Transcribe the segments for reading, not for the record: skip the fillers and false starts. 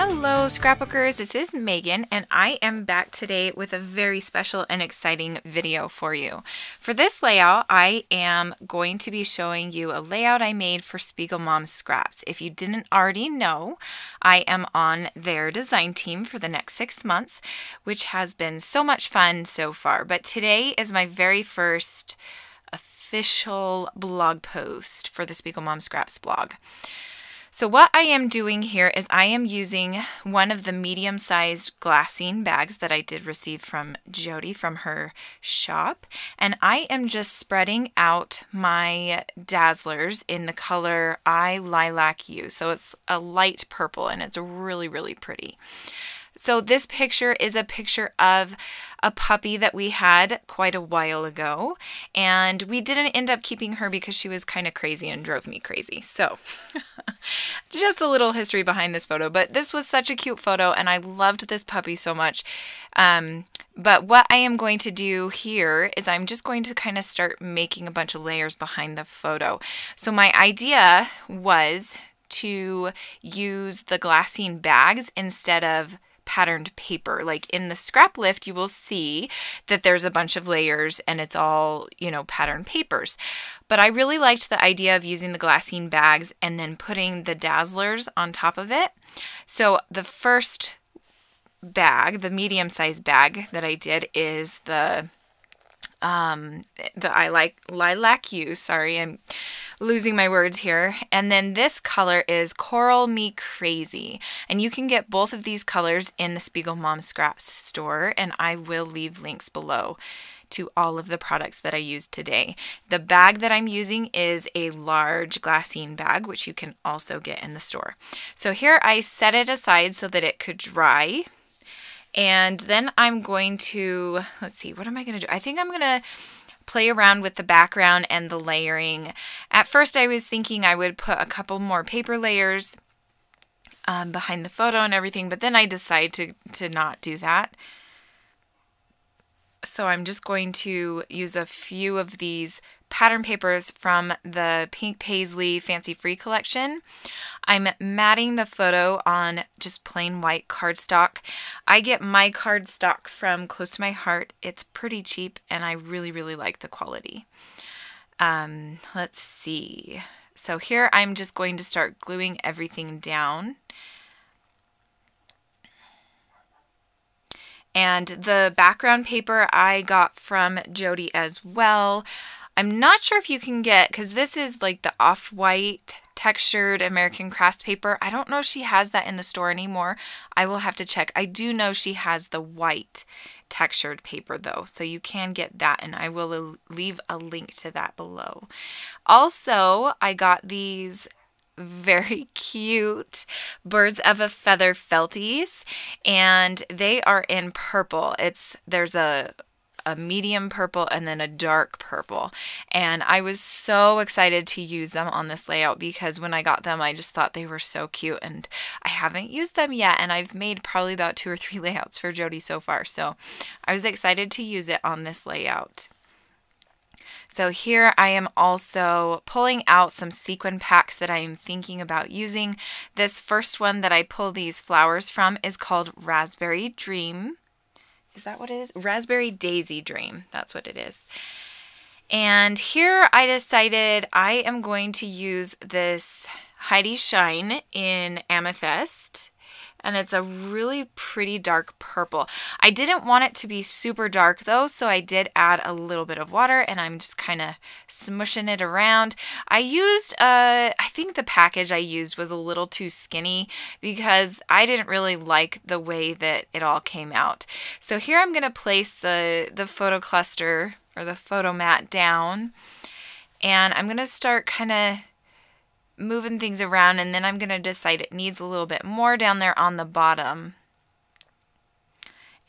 Hello scrapbookers, this is Megan and I am back today with a very special and exciting video for you. For this layout, I am going to be showing you a layout I made for SpiegelMom Scraps. If you didn't already know, I am on their design team for the next 6 months, which has been so much fun so far. But today is my very first official blog post for the SpiegelMom Scraps blog. So what I am doing here is I am using one of the medium-sized glassine bags that I did receive from Jody from her shop, and I am just spreading out my Dazzlerz in the color I Lilac You. So it's a light purple and it's really, really pretty. So this picture is a picture of a puppy that we had quite a while ago, and we didn't end up keeping her because she was kind of crazy and drove me crazy. So just a little history behind this photo, but this was such a cute photo and I loved this puppy so much. But what I am going to do here is I'm just going to kind of start making a bunch of layers behind the photo. So my idea was to use the glassine bags instead of patterned paper. Like in the Scraplift, you will see that there's a bunch of layers and it's all, you know, patterned papers. But I really liked the idea of using the glassine bags and then putting the Dazzlerz on top of it. So the first bag, the medium-sized bag that I did is the Lilac You. Sorry, I'm losing my words here. And then this color is Coral Me Crazy. And you can get both of these colors in the SpiegelMom Scraps store, and I will leave links below to all of the products that I used today. The bag that I'm using is a large glassine bag, which you can also get in the store. So here I set it aside so that it could dry. And then I'm going to, let's see, what am I going to do? I think I'm going to play around with the background and the layering. At first I was thinking I would put a couple more paper layers behind the photo and everything, but then I decided to not do that. So I'm just going to use a few of these pattern papers from the Pink Paisley Fancy Free collection. I'm matting the photo on just plain white cardstock. I get my cardstock from Close to My Heart. It's pretty cheap and I really, really like the quality. Let's see. So here I'm just going to start gluing everything down. And the background paper I got from Jody as well. I'm not sure if you can get, because this is like the off-white textured American Crafts paper. I don't know if she has that in the store anymore. I will have to check. I do know she has the white textured paper though, so you can get that, and I will leave a link to that below. Also, I got these very cute Birds of a Feather felties, and they are in purple. There's a medium purple and then a dark purple, and I was so excited to use them on this layout because when I got them I just thought they were so cute, and I haven't used them yet, and I've made probably about 2 or 3 layouts for Jody so far, so I was excited to use it on this layout. So here I am also pulling out some sequin packs that I am thinking about using. This first one that I pull these flowers from is called Raspberry Dream. Is that what it is? Raspberry Daisy Dream. That's what it is. And here I decided I am going to use this Heidi Shine in Amethyst. And it's a really pretty dark purple. I didn't want it to be super dark though, so I did add a little bit of water and I'm just kind of smushing it around. I used, I think the package I used was a little too skinny because I didn't really like the way that it all came out. So here I'm going to place the photo cluster or the photo mat down, and I'm going to start kind of moving things around, and then I'm going to decide it needs a little bit more down there on the bottom.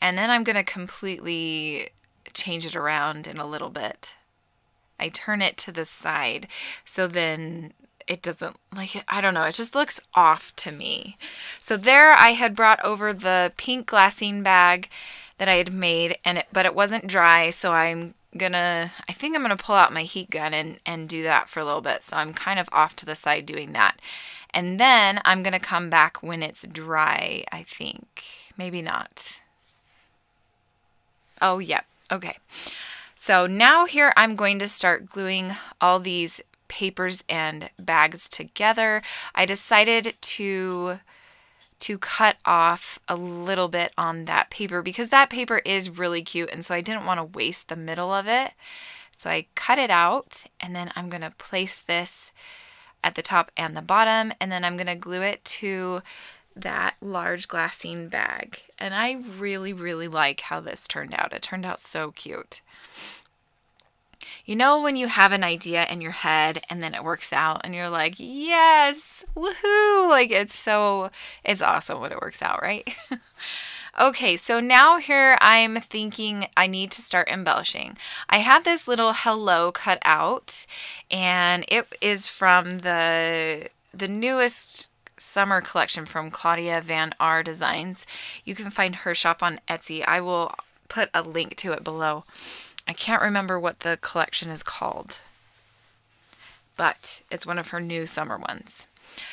And then I'm going to completely change it around in a little bit. I turn it to the side so then it doesn't, like, I don't know, it just looks off to me. So there I had brought over the pink glassine bag that I had made, but it wasn't dry, so I'm I think I'm gonna pull out my heat gun and do that for a little bit. So I'm kind of off to the side doing that. And then I'm gonna come back when it's dry, I think. Maybe not. Oh, yep. Okay. So now here I'm going to start gluing all these papers and bags together. I decided to cut off a little bit on that paper because that paper is really cute, and so I didn't want to waste the middle of it. So I cut it out, and then I'm going to place this at the top and the bottom, and then I'm going to glue it to that large glassine bag. And I really, really like how this turned out. It turned out so cute. You know when you have an idea in your head and then it works out and you're like, yes, woohoo! Like it's awesome when it works out, right? Okay, so now here I'm thinking I need to start embellishing. I had this little hello cut out, and it is from the newest summer collection from Claudia Van R Designs. You can find her shop on Etsy. I will put a link to it below. I can't remember what the collection is called, but it's one of her new summer ones.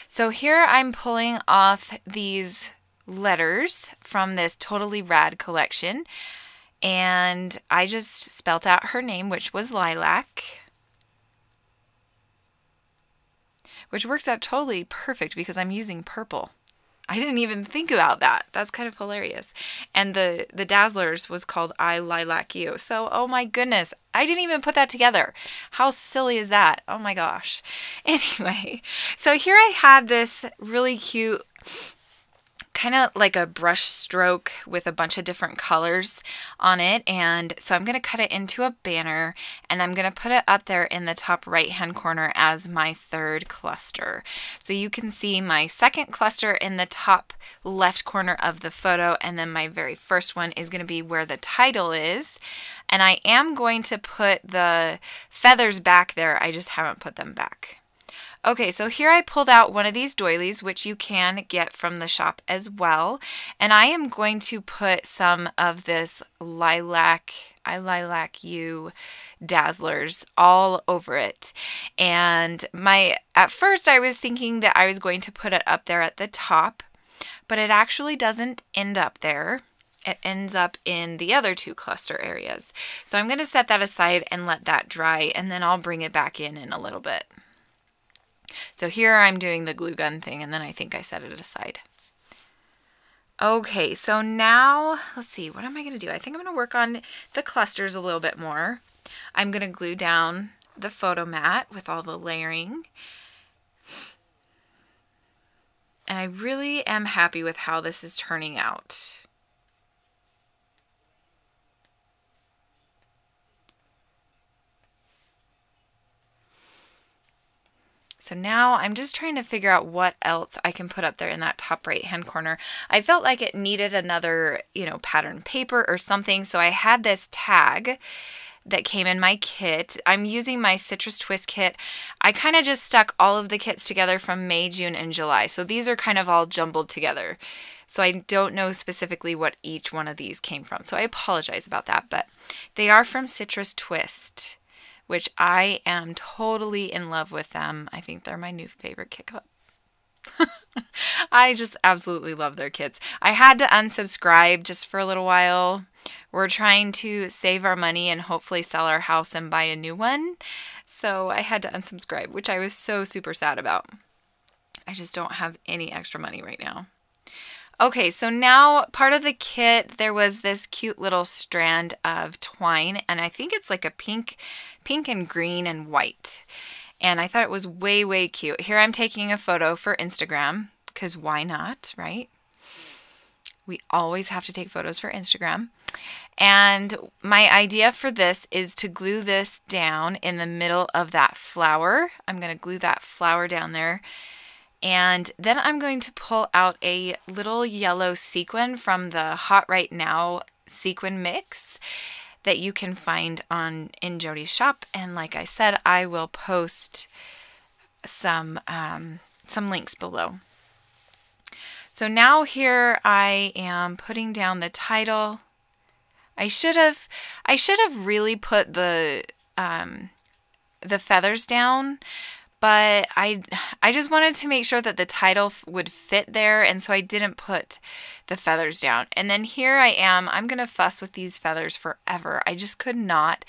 So here I'm pulling off these letters from this Totally Rad collection, and I just spelt out her name, which was Lilac, which works out totally perfect because I'm using purple. I didn't even think about that. That's kind of hilarious. And the Dazzlerz was called I Lilac You. So, oh my goodness, I didn't even put that together. How silly is that? Oh my gosh. Anyway, so here I had this really cute, kind of like a brush stroke with a bunch of different colors on it. And so I'm going to cut it into a banner, and I'm going to put it up there in the top right hand corner as my third cluster. So you can see my second cluster in the top left corner of the photo, and then my very first one is going to be where the title is. And I am going to put the feathers back there. I just haven't put them back. Okay, so here I pulled out one of these doilies, which you can get from the shop as well. And I am going to put some of this Lilac You Dazzlerz all over it. And at first I was thinking that I was going to put it up there at the top, but it actually doesn't end up there. It ends up in the other two cluster areas. So I'm going to set that aside and let that dry, and then I'll bring it back in a little bit. So here I'm doing the glue gun thing, and then I think I set it aside. Okay, so now, let's see, what am I going to do? I think I'm going to work on the clusters a little bit more. I'm going to glue down the photo mat with all the layering. And I really am happy with how this is turning out. So now I'm just trying to figure out what else I can put up there in that top right hand corner. I felt like it needed another, pattern paper or something. So I had this tag that came in my kit. I'm using my Citrus Twist kit. I kind of just stuck all of the kits together from May, June, and July. So these are kind of all jumbled together. So I don't know specifically what each one of these came from. So I apologize about that, but they are from Citrus Twist, which I am totally in love with them. I think they're my new favorite kit club. I just absolutely love their kits. I had to unsubscribe just for a little while. We're trying to save our money and hopefully sell our house and buy a new one. So I had to unsubscribe, which I was so super sad about. I just don't have any extra money right now. Okay, so now part of the kit, there was this cute little strand of twine, and I think it's like a pink and green and white. And I thought it was way, way cute. Here I'm taking a photo for Instagram, because why not, right? We always have to take photos for Instagram. And my idea for this is to glue this down in the middle of that flower. I'm going to glue that flower down there. And then I'm going to pull out a little yellow sequin from the Hot Right Now sequin mix that you can find in Jody's shop. And like I said, I will post some links below. So now here I am putting down the title. I should have really put the feathers down, but I just wanted to make sure that the title would fit there, and so I didn't put the feathers down. And then here I am. I'm going to fuss with these feathers forever. I just could not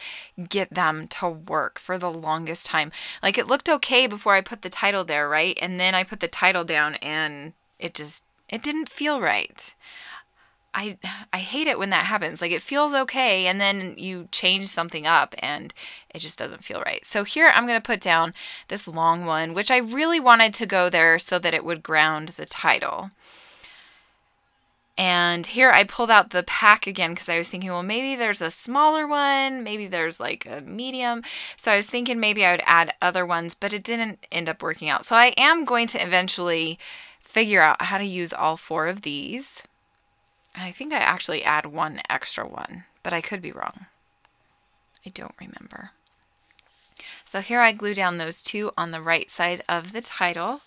get them to work for the longest time. Like, it looked okay before I put the title there, right? And then I put the title down and it didn't feel right. I hate it when that happens. Like, it feels okay, and then you change something up and it just doesn't feel right. So here I'm going to put down this long one, which I really wanted to go there so that it would ground the title. And here I pulled out the pack again because I was thinking, well, maybe there's a smaller one, maybe there's like a medium. So I was thinking maybe I would add other ones, but it didn't end up working out. So I am going to eventually figure out how to use all 4 of these. And I think I actually add one extra one, but I could be wrong. I don't remember. So here I glue down those 2 on the right side of the title.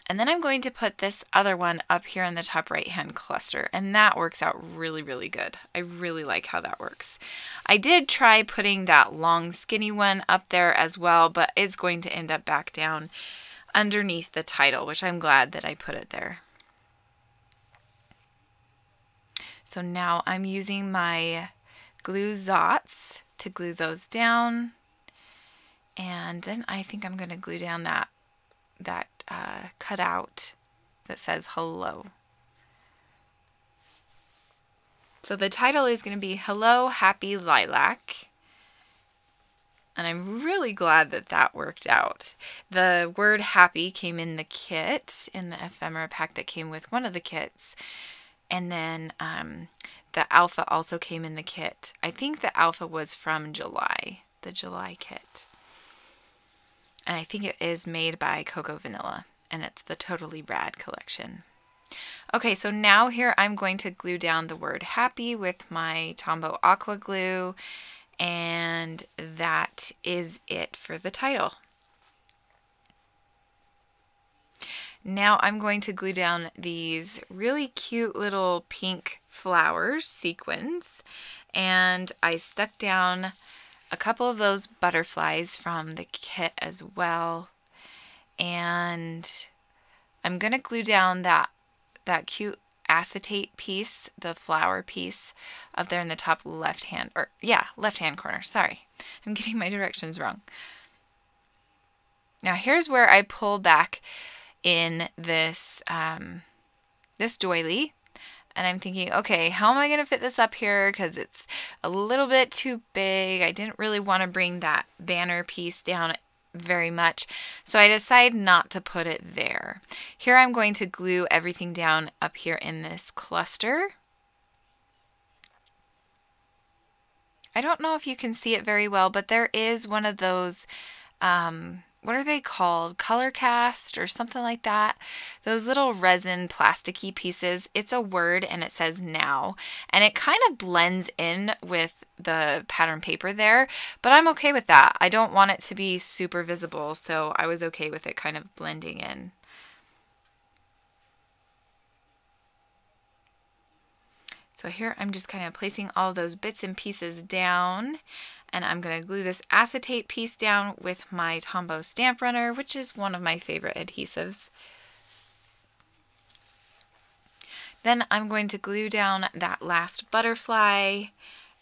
And then I'm going to put this other one up here in the top right hand cluster, and that works out really, really good. I really like how that works. I did try putting that long skinny one up there as well, but it's going to end up back down underneath the title, which I'm glad that I put it there. So now I'm using my glue Zots to glue those down, and then I think I'm going to glue down that cutout that says hello. So the title is going to be Hello Happy Lilac. And I'm really glad that that worked out. The word happy came in the kit, in the ephemera pack that came with one of the kits. And then the alpha also came in the kit. I think the alpha was from July, the July kit. And I think it is made by Cocoa Vanilla, and it's the Totally Rad collection. Okay, so now here I'm going to glue down the word happy with my Tombow Aqua Glue. And that is it for the title. Now I'm going to glue down these really cute little pink flowers, sequins, and I stuck down a couple of those butterflies from the kit as well. And I'm going to glue down that cute acetate piece, the flower piece up there in the top left hand corner. Sorry, I'm getting my directions wrong. Now here's where I pull back in this this doily, and I'm thinking, okay, how am I going to fit this up here, because it's a little bit too big. I didn't really want to bring that banner piece down very much, so I decide not to put it there. Here I'm going to glue everything down up here in this cluster. I don't know if you can see it very well, but there is one of those, what are they called? Color cast or something like that. Those little resin plasticky pieces. It's a word and it says now, and it kind of blends in with the pattern paper there, but I'm okay with that. I don't want it to be super visible, so I was okay with it kind of blending in. So here I'm just kind of placing all those bits and pieces down, and I'm going to glue this acetate piece down with my Tombow Stamp Runner, which is one of my favorite adhesives. Then I'm going to glue down that last butterfly,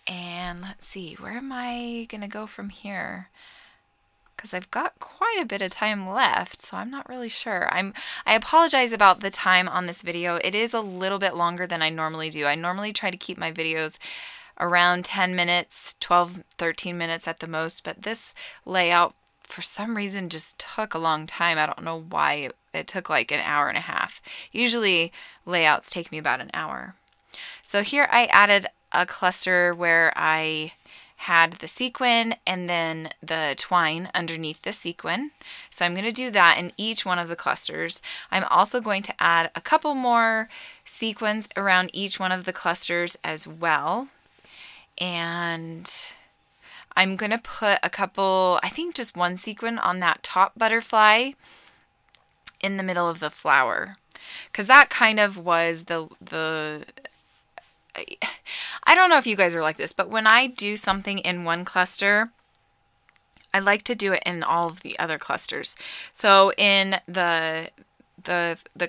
and let's see, where am I going to go from here? Because I've got quite a bit of time left, so I'm not really sure. I apologize about the time on this video. It is a little bit longer than I normally do. I normally try to keep my videos around 10 minutes, 12, 13 minutes at the most, but this layout for some reason just took a long time. I don't know why. It took like an hour and a half. Usually layouts take me about an hour. So here I added a cluster where I had the sequin and then the twine underneath the sequin. So I'm going to do that in each one of the clusters. I'm also going to add a couple more sequins around each one of the clusters as well. And I'm going to put a couple, I think just one sequin on that top butterfly in the middle of the flower. because that kind of was I don't know if you guys are like this, but when I do something in one cluster, I like to do it in all of the other clusters. So in the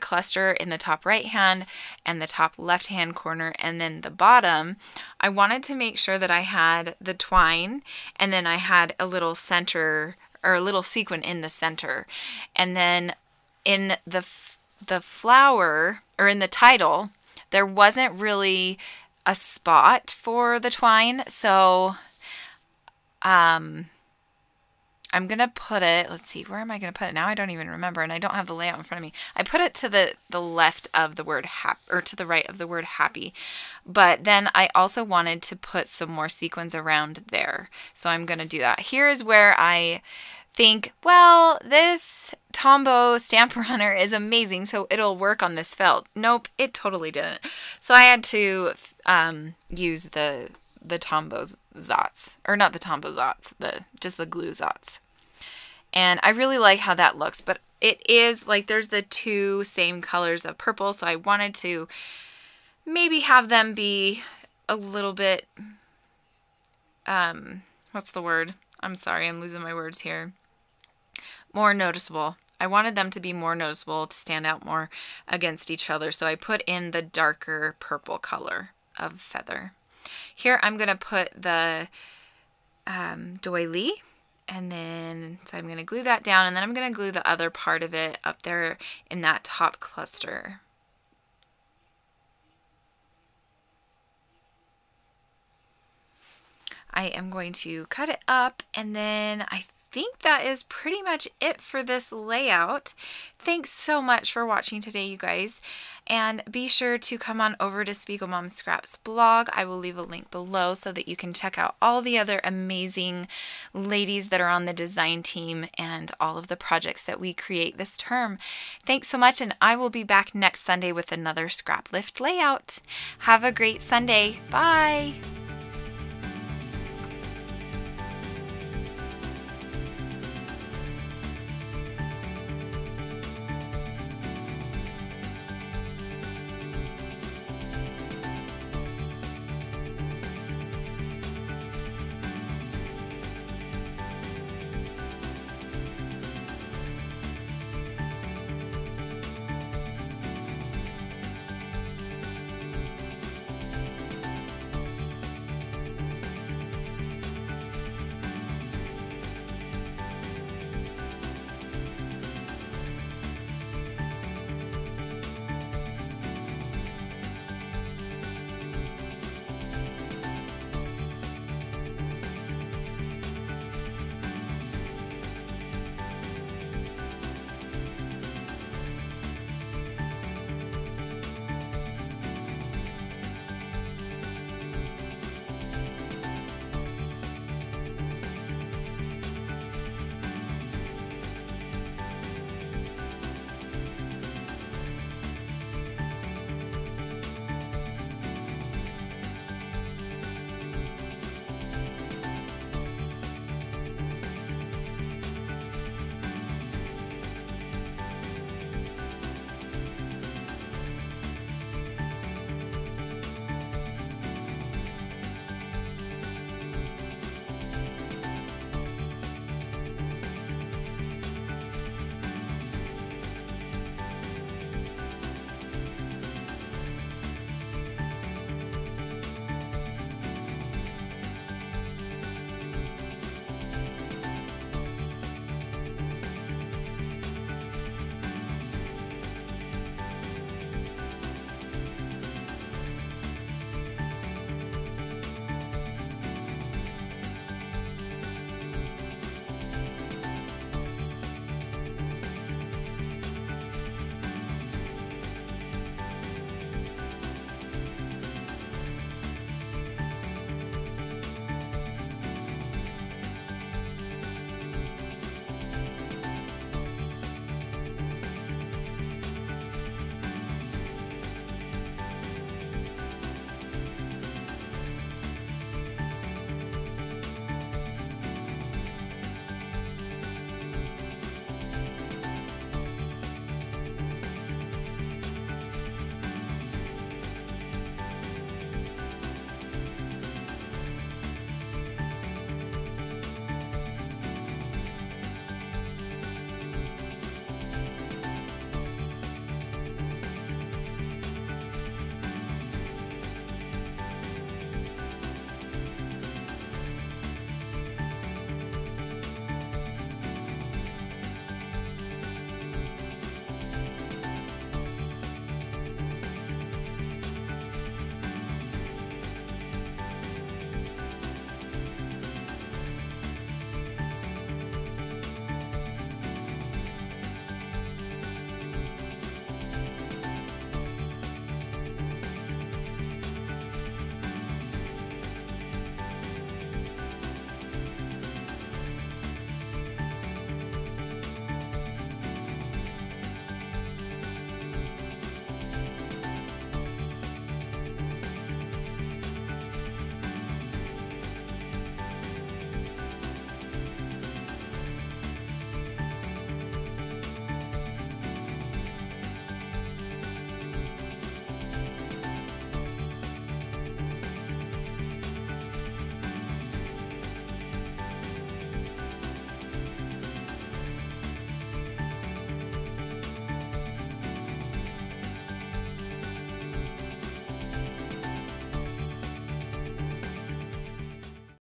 cluster in the top right hand and the top left hand corner and then the bottom, I wanted to make sure that I had the twine and then I had a little center or a little sequin in the center. And then in the flower or in the title, there wasn't really a spot for the twine. So I'm going to put it, let's see, where am I going to put it? Now I don't even remember, and I don't have the layout in front of me. I put it to the left of the word happy, or to the right of the word happy. But then I also wanted to put some more sequins around there. So I'm going to do that. Here is where I think, well, this Tombow stamp runner is amazing, so it'll work on this felt. Nope, it totally didn't. So I had to use the Tombow Zots, or not the Tombow Zots, just the glue Zots. And I really like how that looks, but it is like there's the two same colors of purple, so I wanted to maybe have them be a little bit, what's the word? I'm sorry, I'm losing my words here. More noticeable. I wanted them to be more noticeable, to stand out more against each other, so I put in the darker purple color of feather. Here I'm going to put the doily, and then so I'm going to glue that down, and then I'm going to glue the other part of it up there in that top cluster. I am going to cut it up, and then I think that is pretty much it for this layout. Thanks so much for watching today, you guys. And be sure to come on over to SpiegelMom Scraps blog. I will leave a link below so that you can check out all the other amazing ladies that are on the design team and all of the projects that we create this term. Thanks so much, and I will be back next Sunday with another Scraplift layout. Have a great Sunday. Bye!